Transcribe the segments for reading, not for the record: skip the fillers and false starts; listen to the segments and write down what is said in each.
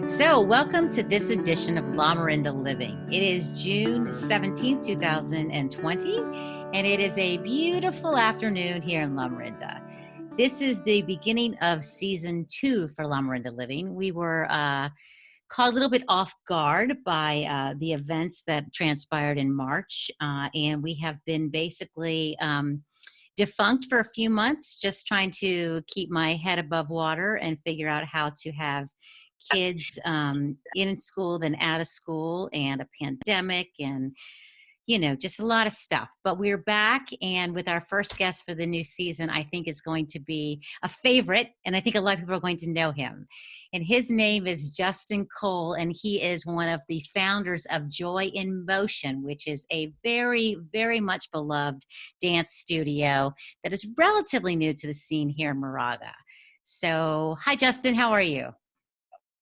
So, welcome to this edition of La Mirinda Living. It is June 17th, 2020, and it is a beautiful afternoon here in La Mirinda. This is the beginning of season 2 for La Mirinda Living. We were caught a little bit off guard by the events that transpired in March, and we have been basically defunct for a few months, just trying to keep my head above water and figure out how to have kids in school, then out of school, and a pandemic, and just a lot of stuff. But we're back, and with our first guest for the new season, I think is going to be a favorite, and I think a lot of people are going to know him. And his name is Justin Cole, and he is one of the founders of Joy in Motion, which is a very, very much beloved dance studio that is relatively new to the scene here in Moraga. So, hi, Justin. How are you?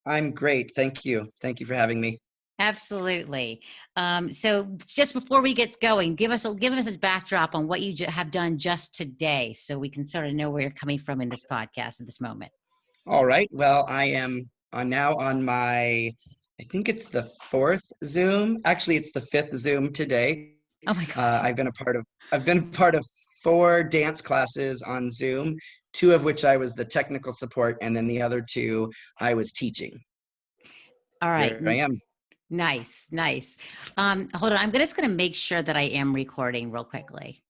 I'm great. Thank you. Thank you for having me. Absolutely. So just before we get going, give us a backdrop on what you have done just today so we can sort of know where you're coming from in this podcast at this moment. All right. Well, I am now on I think it's the fourth Zoom. Actually, it's the fifth Zoom today. Oh my gosh. I've been a part of 4 dance classes on Zoom, 2 of which I was the technical support, and then the other 2 I was teaching. All right. Here I am. Nice. Hold on. I'm just going to make sure that I am recording real quickly.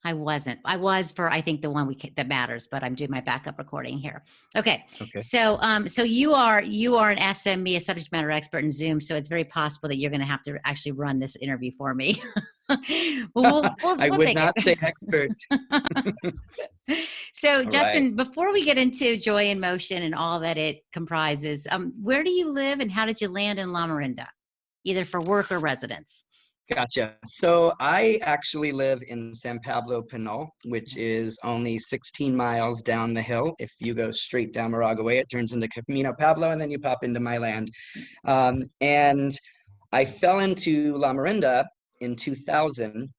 I wasn't. I was for, I think, the one that matters, but I'm doing my backup recording here. Okay. So you are an SME, a subject matter expert in Zoom. So it's very possible that you're going to have to actually run this interview for me. I would not say expert. So, Justin, Right. Before we get into Joy in Motion and all that it comprises, where do you live and how did you land in La Mirinda, either for work or residence? Gotcha. So I actually live in San Pablo, Pinol, which is only 16 miles down the hill. If you go straight down Moraga Way, it turns into Camino Pablo, and then you pop into my land. And I fell into La Mirinda in 2000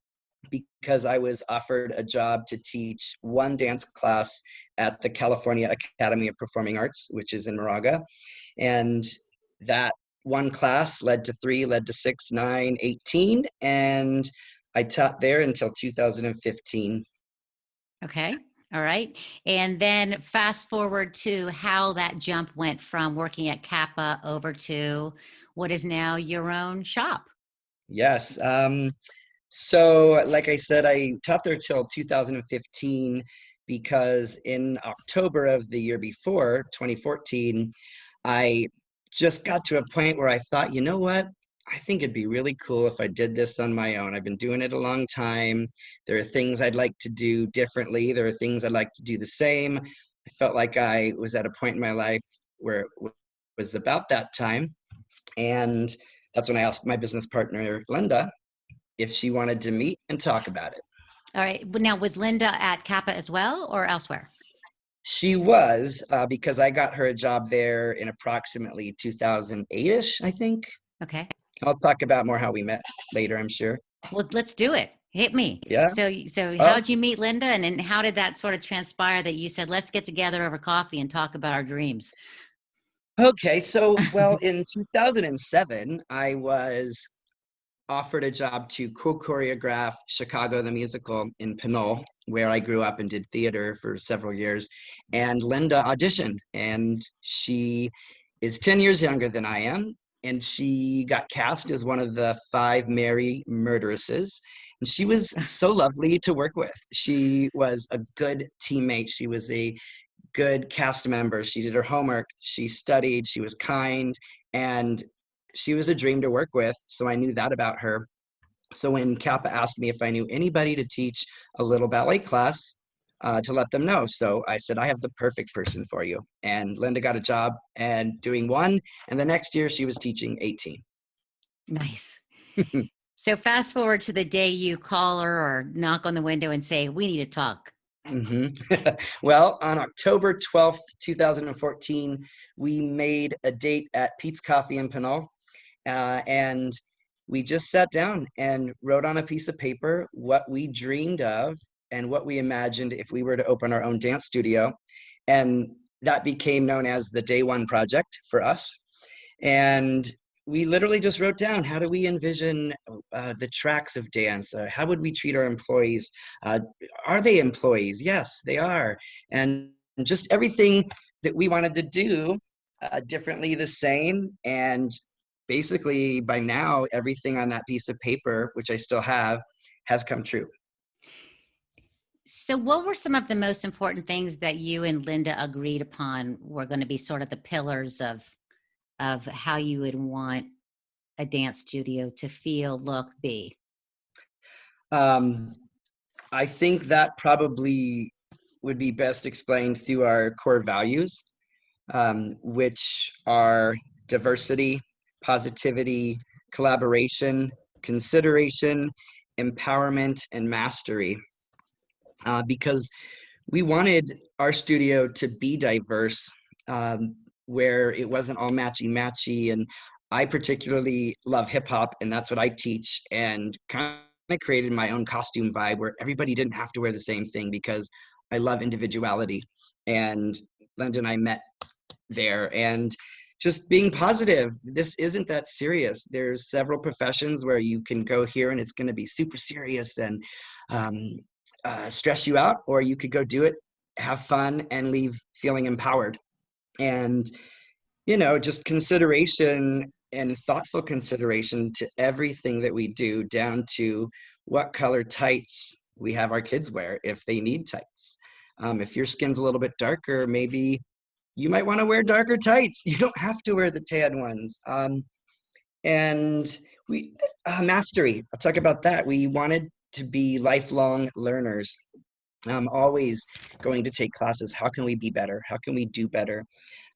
because I was offered a job to teach one dance class at the California Academy of Performing Arts, which is in Moraga. And that one class led to 3, led to 6, 9, 18, and I taught there until 2015. Okay. All right. And then fast forward to how that jump went from working at Kappa over to what is now your own shop. Yes. So like I said, I taught there till 2015 because in October of the year before, 2014, I just got to a point where I thought, you know what? I think it'd be really cool if I did this on my own. I've been doing it a long time. There are things I'd like to do differently. There are things I'd like to do the same. I felt like I was at a point in my life where it was about that time. And that's when I asked my business partner, Linda, if she wanted to meet and talk about it. All right. But now, was Linda at Kappa as well or elsewhere? She was, because I got her a job there in approximately 2008-ish, I think. Okay. I'll talk about more how we met later, I'm sure. Well, let's do it. Hit me. Yeah. So Oh, how'd you meet Linda, and then how did that sort of transpire that you said, let's get together over coffee and talk about our dreams? okay. So, well, in 2007, I was offered a job to co-choreograph Chicago the Musical in Pinole, where I grew up and did theater for several years. And Linda auditioned, and she is 10 years younger than I am. And she got cast as one of the 5 Merry Murderesses. And she was so lovely to work with. She was a good teammate. She was a good cast member. She did her homework. She studied. She was kind. And she was a dream to work with. So I knew that about her. So when Kappa asked me if I knew anybody to teach a little ballet class, to let them know. So I said, I have the perfect person for you. And Linda got a job and doing 1. And the next year she was teaching 18. Nice. So fast forward to the day you call her or knock on the window and say, we need to talk. Well, on October 12th, 2014, we made a date at Pete's Coffee in Pinole. And we just sat down and wrote on a piece of paper what we dreamed of and what we imagined if we were to open our own dance studio. And that became known as the Day One Project for us. And we literally just wrote down, how do we envision the tracks of dance? How would we treat our employees? Are they employees? Yes, they are. And just everything that we wanted to do differently, the same. And basically, by now, everything on that piece of paper, which I still have, has come true. So, what were some of the most important things that you and Linda agreed upon were going to be sort of the pillars of how you would want a dance studio to feel, look, be? Um, I think that probably would be best explained through our core values, which are diversity, positivity, collaboration, consideration, empowerment, and mastery. Because we wanted our studio to be diverse, where it wasn't all matchy matchy. And I particularly love hip hop, and that's what I teach. And kind of created my own costume vibe where everybody didn't have to wear the same thing because I love individuality. And Linda and I met there, and just being positive. This isn't that serious. There's several professions where you can go here and it's going to be super serious and um, stress you out, or you could go do it, have fun, and leave feeling empowered. And just consideration and thoughtful consideration to everything that we do, down to what color tights we have our kids wear if they need tights. If your skin's a little bit darker, maybe you might want to wear darker tights. You don't have to wear the tan ones. And we mastery. I'll talk about that. We wanted to be lifelong learners. Always going to take classes. How can we be better? How can we do better?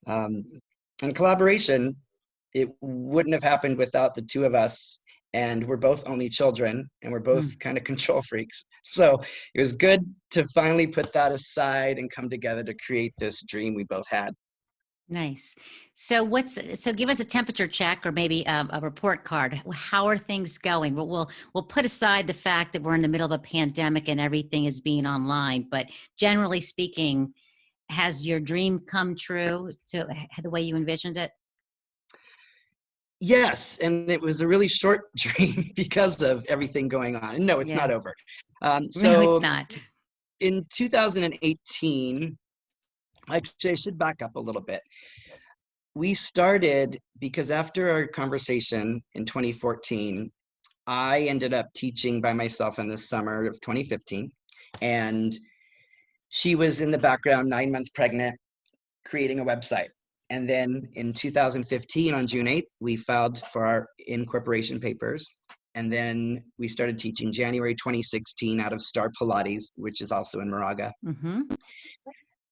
Um, and collaboration. It wouldn't have happened without the two of us. And we're both only children, and we're both kind of control freaks. So it was good to finally put that aside and come together to create this dream we both had. Nice. So give us a temperature check or maybe a report card. How are things going? We'll put aside the fact that we're in the middle of a pandemic and everything is being online, but generally speaking, has your dream come true to the way you envisioned it? Yes, and it was a really short dream because of everything going on. No, it's Yeah. not over. No, it's So not. in 2018, actually, I should back up a little bit. We started because after our conversation in 2014, I ended up teaching by myself in the summer of 2015. And she was in the background, 9 months pregnant, creating a website. And then in 2015, on June 8th, we filed for our incorporation papers. And then we started teaching January 2016 out of Star Pilates, which is also in Moraga. Mm-hmm.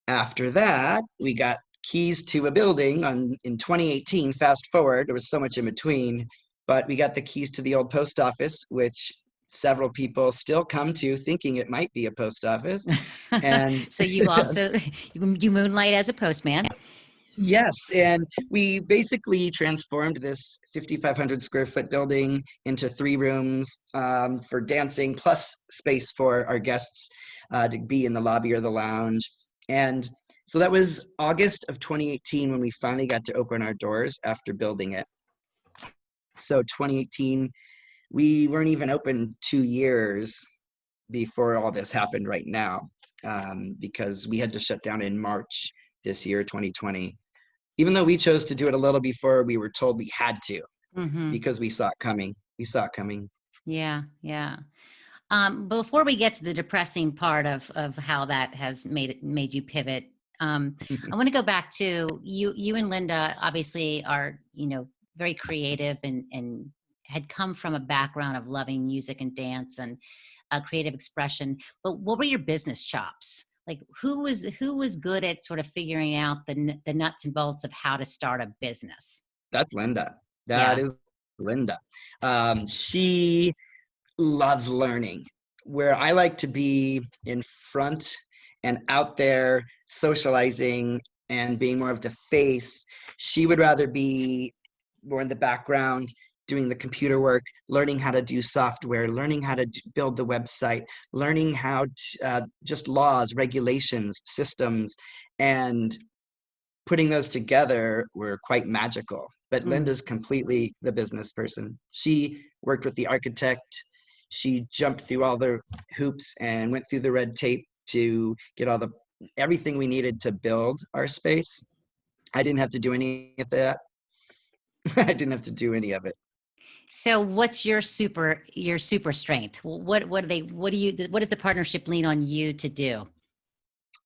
After that, we got keys to a building in 2018. Fast forward, there was so much in between, but we got the keys to the old post office, which several people still come to thinking it might be a post office. And So you also you moonlight as a postman. yes, and we basically transformed this 5,500 square foot building into 3 rooms for dancing, plus space for our guests to be in the lobby or the lounge. And so that was August of 2018 when we finally got to open our doors after building it. So 2018, we weren't even open 2 years before all this happened right now, because we had to shut down in March this year, 2020. Even though we chose to do it a little before, we were told we had to Mm-hmm. because we saw it coming. We saw it coming. Yeah, yeah. Before we get to the depressing part of how that has made you pivot, I want to go back to you. You and Linda obviously are, very creative and had come from a background of loving music and dance and creative expression. But what were your business chops? Like who was good at sort of figuring out the nuts and bolts of how to start a business? That's Linda. That Yeah. is Linda. She loves learning, where I like to be in front and out there socializing and being more of the face. She would rather be more in the background, doing the computer work, learning how to do software, learning how to build the website, learning how to, just laws, regulations, systems. And putting those together were quite magical. But Mm. Linda's completely the business person. She worked with the architect. She jumped through all the hoops and went through the red tape to get all the everything we needed to build our space. I didn't have to do any of that. I didn't have to do any of it. So what's your super strength? What does the partnership lean on you to do?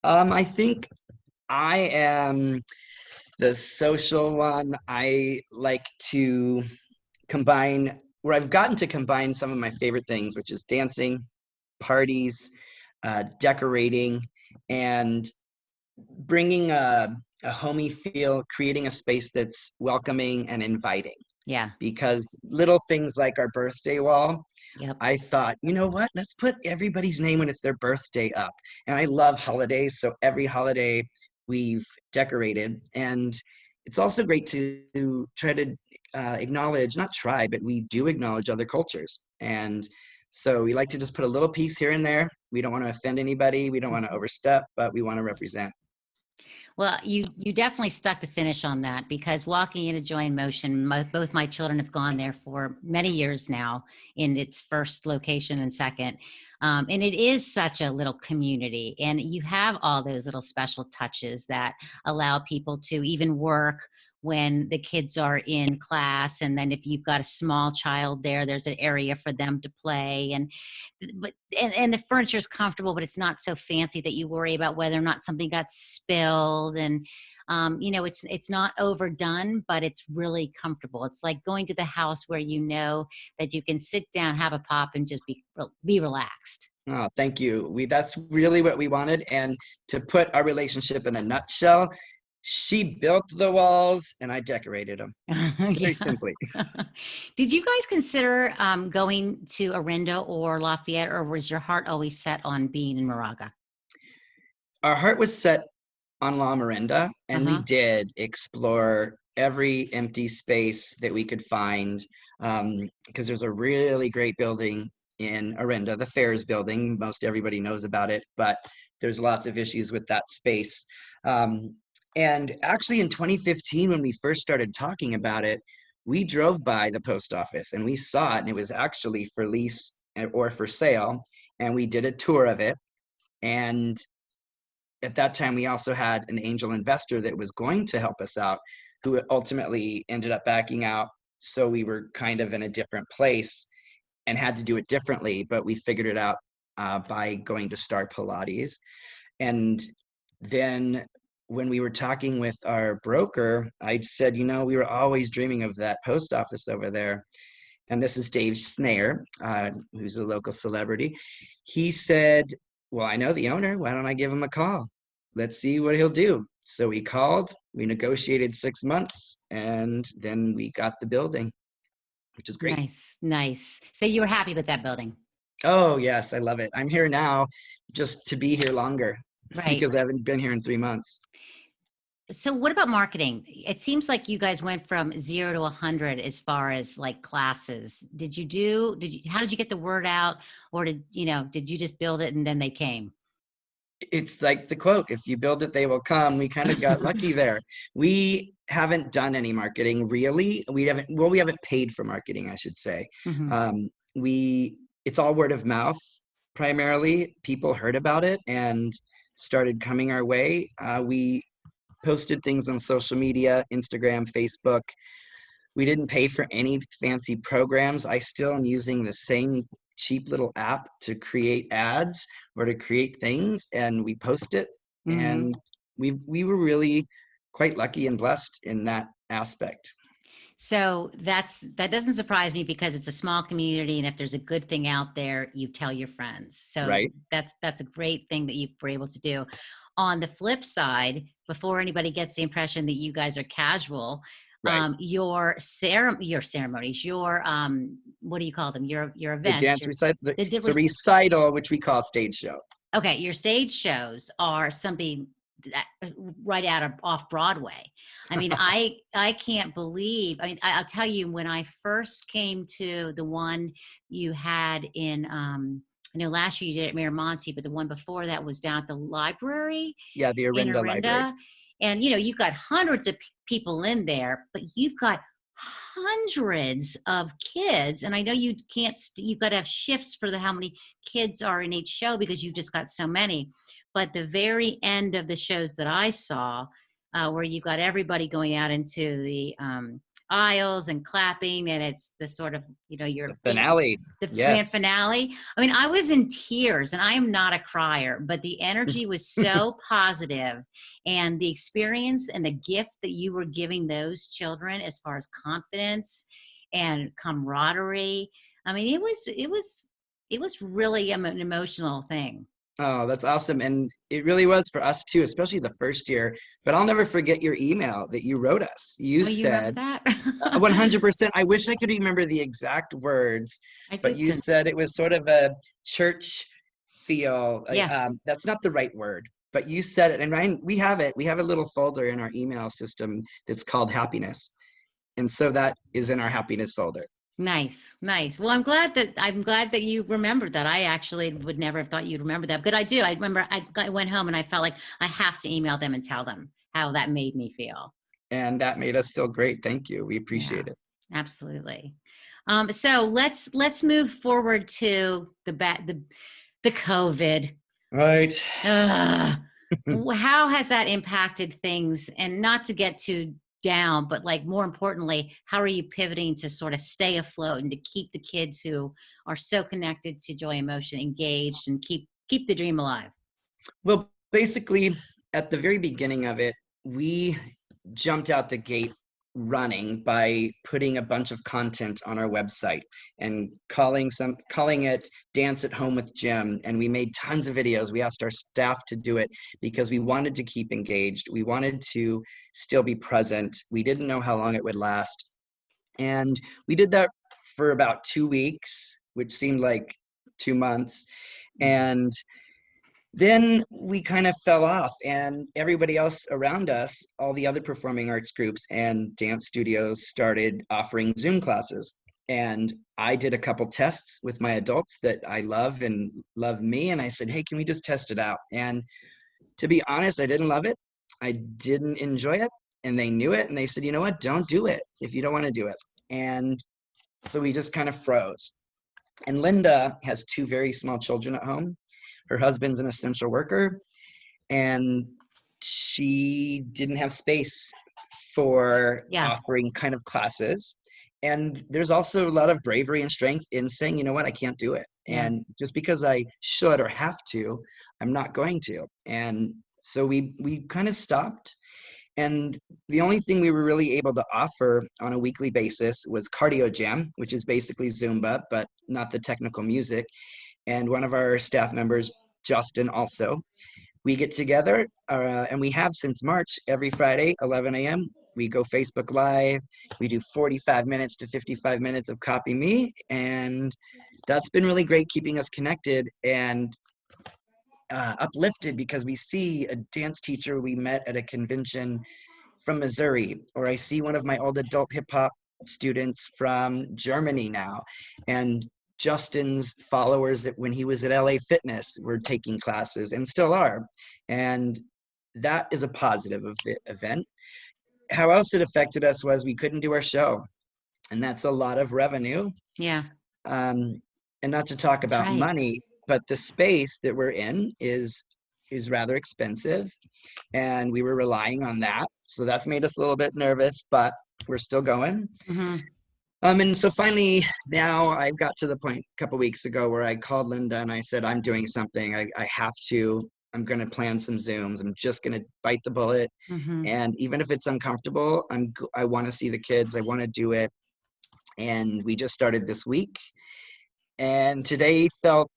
I think I am the social one. I like to combine where I've gotten to combine some of my favorite things, which is dancing, parties, decorating, and bringing a homey feel, creating a space that's welcoming and inviting. Yeah. Because little things like our birthday wall, Yep. I thought, you know what? Let's put everybody's name when it's their birthday up. And I love holidays. So every holiday we've decorated. And it's also great to try to acknowledge, not try, but we do acknowledge other cultures. And so we like to just put a little piece here and there. We don't want to offend anybody. We don't want to overstep, but we want to represent. Well, you definitely stuck the finish on that because walking into Joy in Motion, both my children have gone there for many years now in its first location and second. And it is such a little community, and you have all those little special touches that allow people to even work when the kids are in class. And then if you've got a small child there, there's an area for them to play. And the furniture is comfortable, but it's not so fancy that you worry about whether or not something got spilled. And it's not overdone, but it's really comfortable. It's like going to the house where you know that you can sit down, have a pop, and just be relaxed. Oh, thank you. That's really what we wanted. And to put our relationship in a nutshell, she built the walls and I decorated them. Very Yeah. simply. Did you guys consider going to Orinda or Lafayette, or was your heart always set on being in Moraga? Our heart was set on La Mirinda, and we Uh-huh. did explore every empty space that we could find, because there's a really great building in Orinda, the Fairs building. Most everybody knows about it, but there's lots of issues with that space. Um, and actually, in 2015, when we first started talking about it, we drove by the post office and we saw it, and it was actually for lease or for sale. And we did a tour of it. And at that time, we also had an angel investor that was going to help us out, who ultimately ended up backing out. So we were kind of in a different place and had to do it differently, but we figured it out by going to Star Pilates. And then when we were talking with our broker, I said, we were always dreaming of that post office over there. And this is Dave Snayer, who's a local celebrity. He said, well, I know the owner. Why don't I give him a call? Let's see what he'll do. So we called, we negotiated 6 months, and then we got the building, which is great. Nice, nice. So you were happy with that building, Oh, yes, I love it. I'm here now just to be here longer right? because I haven't been here in 3 months. So what about marketing? It seems like you guys went from 0 to 100 as far as like classes. How did you get the word out, or did you just build it and then they came? It's like the quote, if you build it, they will come. We kind of got lucky there. We haven't done any marketing really. We haven't paid for marketing, I should say. Hmm. Um, it's all word of mouth primarily. People heard about it and started coming our way. We posted things on social media, Instagram, Facebook. We didn't pay for any fancy programs. I still am using the same cheap little app to create ads or to create things, and we post it. Hmm. And we were really quite lucky and blessed in that aspect, So that doesn't surprise me because it's a small community, and if there's a good thing out there, you tell your friends. So right? that's a great thing that you were able to do. On the flip side, before anybody gets the impression that you guys are casual, Right. your ceremonies, your what do you call them? Your The events, dance recital, the it's a recital, which we call stage show. okay, your stage shows are something that right out of off Broadway. I mean, I can't believe. I mean, I'll tell you when I first came to the one you had in. I know last year you did it at Miramonte, but the one before that was down at the library Yeah, the in Orinda Library. Orinda. And, you've got hundreds of people in there, but you've got hundreds of kids. And I know you can't, you've got to have shifts for how many kids are in each show because you've just got so many. But the very end of the shows that I saw, where you got everybody going out into the aisles and clapping, and it's the sort of, The finale. the grand Yes. finale. I mean, I was in tears, and I am not a crier, but the energy was so positive, and the experience and the gift that you were giving those children as far as confidence and camaraderie. I mean, it was really an emotional thing. Oh, that's awesome. And it really was for us too, especially the first year. But I'll never forget your email that you wrote us. You Oh, you wrote said, that? 100%. I wish I could remember the exact words, I but did you send. said it was sort of a church feel. Yeah. That's not the right word, but you said it. And Ryan, we have it. We have a little folder in our email system that's called happiness. And so that is in our happiness folder. Nice, nice. Well, I'm glad that you remembered that. I actually would never have thought you'd remember that, but I do. I remember I went home and I felt like I have to email them and tell them how that made me feel. And that made us feel great. Thank you. We Yeah, appreciate it. absolutely. So let's move forward to the COVID. Right. Ugh. How has that impacted things? And not to get too down, but like more importantly, how are you pivoting to sort of stay afloat and to keep the kids who are so connected to joy and motion engaged and keep the dream alive? Well, basically, at the very beginning of it, we jumped out the gate running by putting a bunch of content on our website and calling it Dance at Home with Jim. And we made tons of videos. We asked our staff to do it because we wanted to keep engaged. We wanted to still be present. We didn't know how long it would last. And we did that for about 2 weeks, which seemed like 2 months. And then we kind of fell off, and everybody else around us, all the other performing arts groups and dance studios, started offering Zoom classes. And I did a couple tests with my adults that I love and love me. And I said, hey, can we just test it out? And to be honest, I didn't love it. I didn't enjoy it. And they knew it. And they said, you know what? Don't do it if you don't want to do it. And so we just kind of froze. And Linda has two very small children at home. Her husband's an essential worker, and she didn't have space for Yeah. offering kind of classes. And there's also a lot of bravery and strength in saying, you know what, I can't do it. Yeah. And just because I should or have to, I'm not going to. And so we kind of stopped. And the only thing we were really able to offer on a weekly basis was cardio jam, which is basically Zumba, but not the technical music. And one of our staff members, Justin, also, we get together, and we have since March, every Friday, 11 a.m. We go Facebook Live. We do 45 minutes to 55 minutes of Copy Me. And that's been really great, keeping us connected and uplifted, because we see a dance teacher we met at a convention from Missouri, or I see one of my old adult hip hop students from Germany now. And Justin's followers, that when he was at LA Fitness were taking classes and still are. And that is a positive event. How else it affected us was we couldn't do our show. And that's a lot of revenue. Yeah. And not to talk That's about right. money, but the space that we're in is rather expensive, and we were relying on that. So that's made us a little bit nervous, but we're still going. Mm-hmm. And so finally, now I got to the point a couple weeks ago where I called Linda and I said, I'm doing something. I have to. I'm going to plan some Zooms. I'm just going to bite the bullet. Mm-hmm. And even if it's uncomfortable, I want to see the kids. I want to do it. And we just started this week. And today felt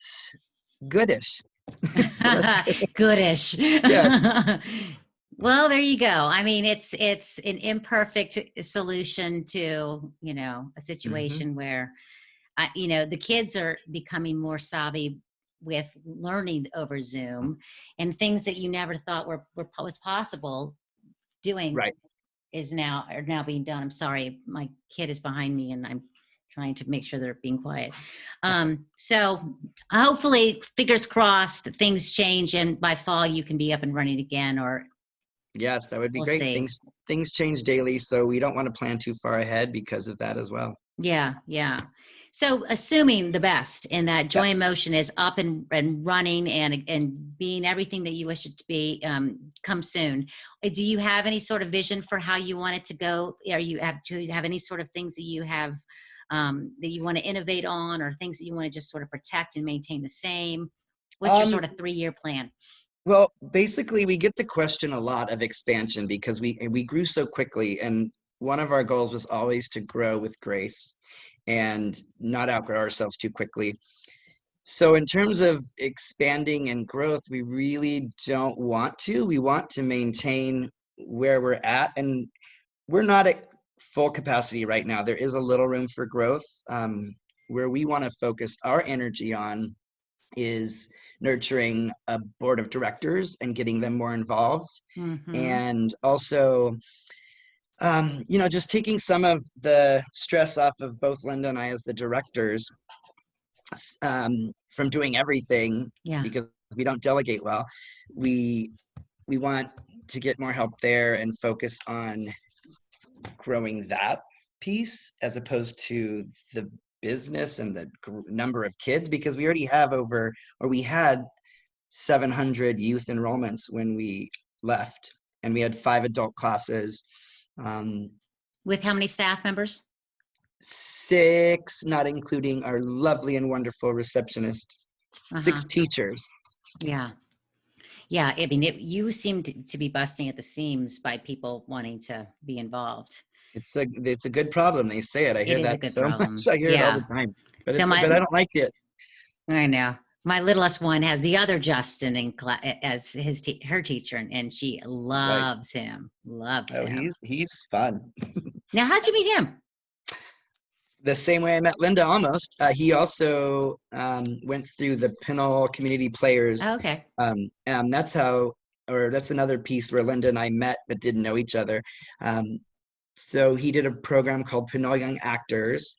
goodish. So that's Goodish. yes. Well, there you go. I mean, it's an imperfect solution to, a Hmm. situation where, the kids are becoming more savvy with learning over Zoom, and things that you never thought was possible doing Right. are now being done. I'm sorry, my kid is behind me, and I'm trying to make sure they're being quiet. So hopefully, fingers crossed, things change, and by fall you can be up and running again, or Yes, that would be We'll great. see. Things change daily, so we don't want to plan too far ahead because of that as well. Yeah, yeah. So assuming the best in that Joy in Yes. Motion is up and running and being everything that you wish it to be, come soon. Do you have any sort of vision for how you want it to go? Do you have any sort of things that you have that you want to innovate on, or things that you want to just sort of protect and maintain the same? What's your Um, sort of 3-year plan? well, basically, we get the question a lot of expansion because we grew so quickly, and one of our goals was always to grow with grace and not outgrow ourselves too quickly. So in terms of expanding and growth, we really don't want to. We want to maintain where we're at, and we're not at full capacity right now. There is a little room for growth. Where we want to focus our energy on is nurturing a board of directors and getting them more involved, Mm-hmm. and also just taking some of the stress off of both Linda and I as the directors, from doing everything Yeah. because we don't delegate well. We we want to get more help there and focus on growing that piece as opposed to the business and the number of kids, because we already have we had 700 youth enrollments when we left, and we had 5 adult classes, um, With how many staff members? 6, not including our lovely and wonderful receptionist, Uh-huh. 6 teachers. Yeah. Yeah, I mean, you seem to be busting at the seams by people wanting to be involved. It's a good problem. They say it. I It hear is a that good so much. problem. I hear it all Yeah. the time. But So but I don't like it. I know my littlest one has the other Justin in class as her teacher, and she Right. loves him. Loves Oh, him. he's fun. Now, how'd you meet him? The same way I met Linda almost. He also went through the Pinole Community Players. Oh, okay. That's how, or that's another piece where Linda and I met but didn't know each other. Um, so he did a program called Pinole Young Actors,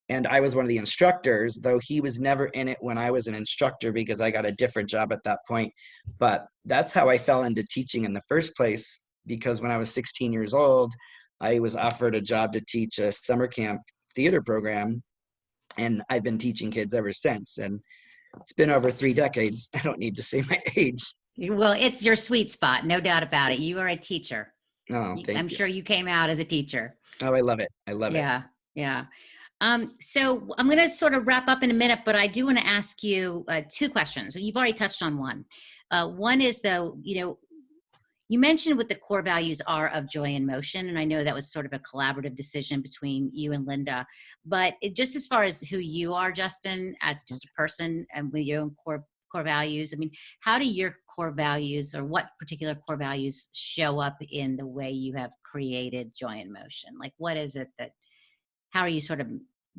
and I was one of the instructors, though he was never in it when I was an instructor because I got a different job at that point. But that's how I fell into teaching in the first place, because when I was 16 years old, I was offered a job to teach a summer camp theater program, and I've been teaching kids ever since. And it's been over 3 decades. I don't need to say my age. Well, it's your sweet spot, no doubt about it. You are a teacher. Oh, I'm thank you. sure you came out as a teacher. Oh, I love it. I love it. Yeah, yeah. So I'm going to sort of wrap up in a minute, but I do want to ask you 2 questions. You've already touched on one. One is though, you mentioned what the core values are of Joy in Motion, and I know that was sort of a collaborative decision between you and Linda. But just as far as who you are, Justin, as just a person and with your own core values, I mean, how do your core values, or what particular core values, show up in the way you have created Joy in Motion? Like, what is it that? How are you sort of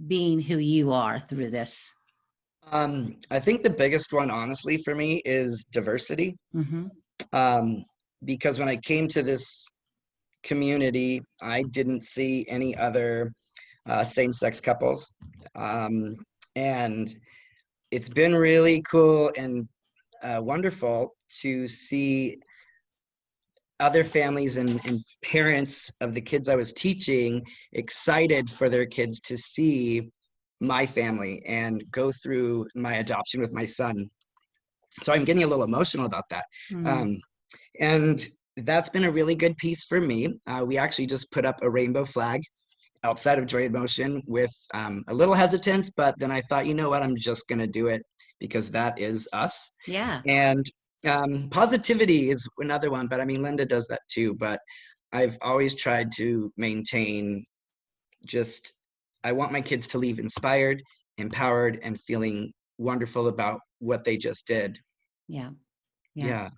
being who you are through this? I think the biggest one, honestly, for me is diversity. Mm-hmm. Um, because when I came to this community, I didn't see any other same-sex couples. And it's been really cool and wonderful to see other families and parents of the kids I was teaching excited for their kids to see my family and go through my adoption with my son. So I'm getting a little emotional about that. Mm. Um, and that's been a really good piece for me. We actually just put up a rainbow flag outside of Joy in Motion with a little hesitance, but then I thought, you know what, I'm just going to do it because that is us. Yeah. And positivity is another one, but I mean, Linda does that too. But I've always tried to maintain just, I want my kids to leave inspired, empowered, and feeling wonderful about what they just did. Yeah. Yeah. Yeah.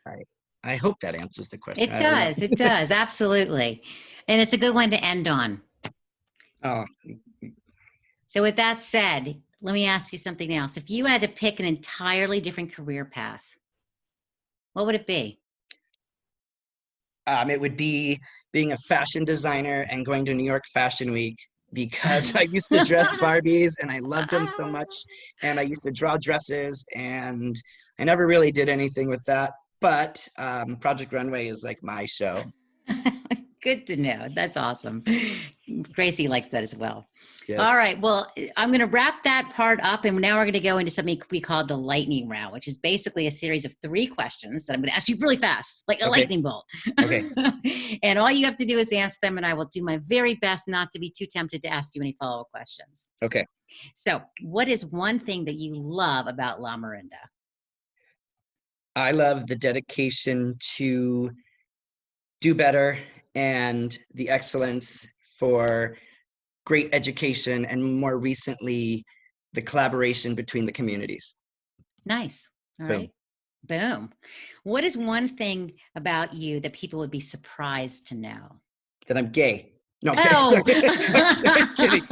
I, I hope that answers the question. It I don't know. does. It does. Absolutely. And it's a good one to end on. Oh, So, with that said, let me ask you something else. If you had to pick an entirely different career path, what would it be? it would be being a fashion designer and going to New York Fashion Week, because I used to dress Barbies and I loved them so much. And I used to draw dresses, and I never really did anything with that. but Project Runway is like my show. Good to know. That's awesome. Gracie likes that as well. Yes. All right. Well, I'm going to wrap that part up. And now we're going to go into something we call the lightning round, which is basically a series of 3 questions that I'm going to ask you really fast, like a lightning bolt. Okay. And all you have to do is answer them. And I will do my very best not to be too tempted to ask you any follow-up questions. Okay. So what is one thing that you love about La Mirinda? I love the dedication to do better and the excellence for great education, and more recently, the collaboration between the communities. Nice. All Boom. right. Boom. What is one thing about you that people would be surprised to know? That I'm gay. No, I'm Oh. kidding.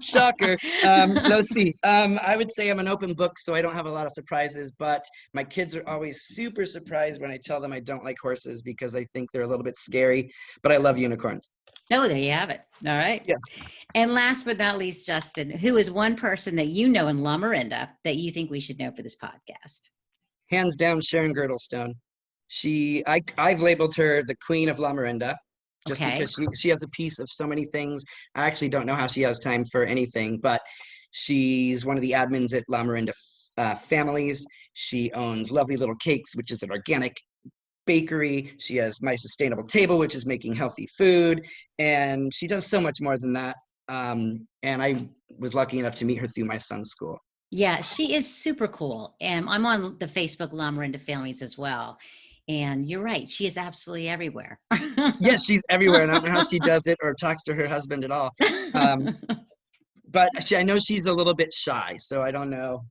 Shocker. Let's see. I would say I'm an open book, so I don't have a lot of surprises, but my kids are always super surprised when I tell them I don't like horses because I think they're a little bit scary, but I love unicorns. Oh, there you have it. All right. Yes. And last but not least, Justin, who is one person that you know in La Mirinda that you think we should know for this podcast? Hands down, Sharon Girdlestone. I've labeled her the queen of La Mirinda. Just because she has a piece of so many things. I actually don't know how she has time for anything, but she's one of the admins at La Mirinda Families. She owns Lovely Little Cakes, which is an organic bakery. She has My Sustainable Table, which is making healthy food. And she does so much more than that. And I was lucky enough to meet her through my son's school. Yeah, she is super cool. And I'm on the Facebook La Mirinda Families as well. And you're right. She is absolutely everywhere. Yes, she's everywhere. And I don't know how she does it or talks to her husband at all. But I know she's a little bit shy, so I don't know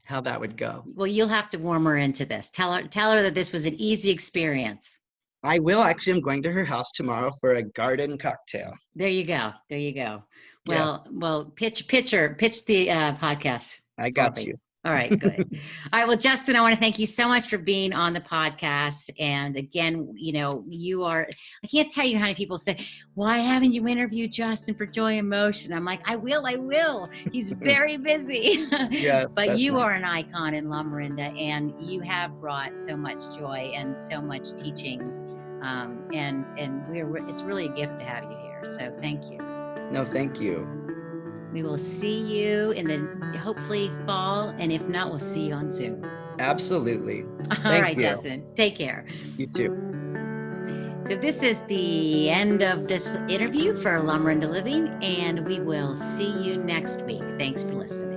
how that would go. Well, you'll have to warm her into this. Tell her that this was an easy experience. I will. Actually, I'm going to her house tomorrow for a garden cocktail. There you go. There you go. Well, Yes. well, pitch the podcast. I got you. All right, good. All right, well, Justin, I want to thank you so much for being on the podcast. And again, I can't tell you how many people say, why haven't you interviewed Justin for Joy and Motion? I'm like, I will. He's very busy. Yes. But you nice. are an icon in La Mirinda, and you have brought so much joy and so much teaching. And it's really a gift to have you here. So thank you. No, thank you. We will see you in the hopefully fall, and if not, we'll see you on Zoom. Absolutely. All right, Justin. Take care. You too. So this is the end of this interview for La Mirinda Living, and we will see you next week. Thanks for listening.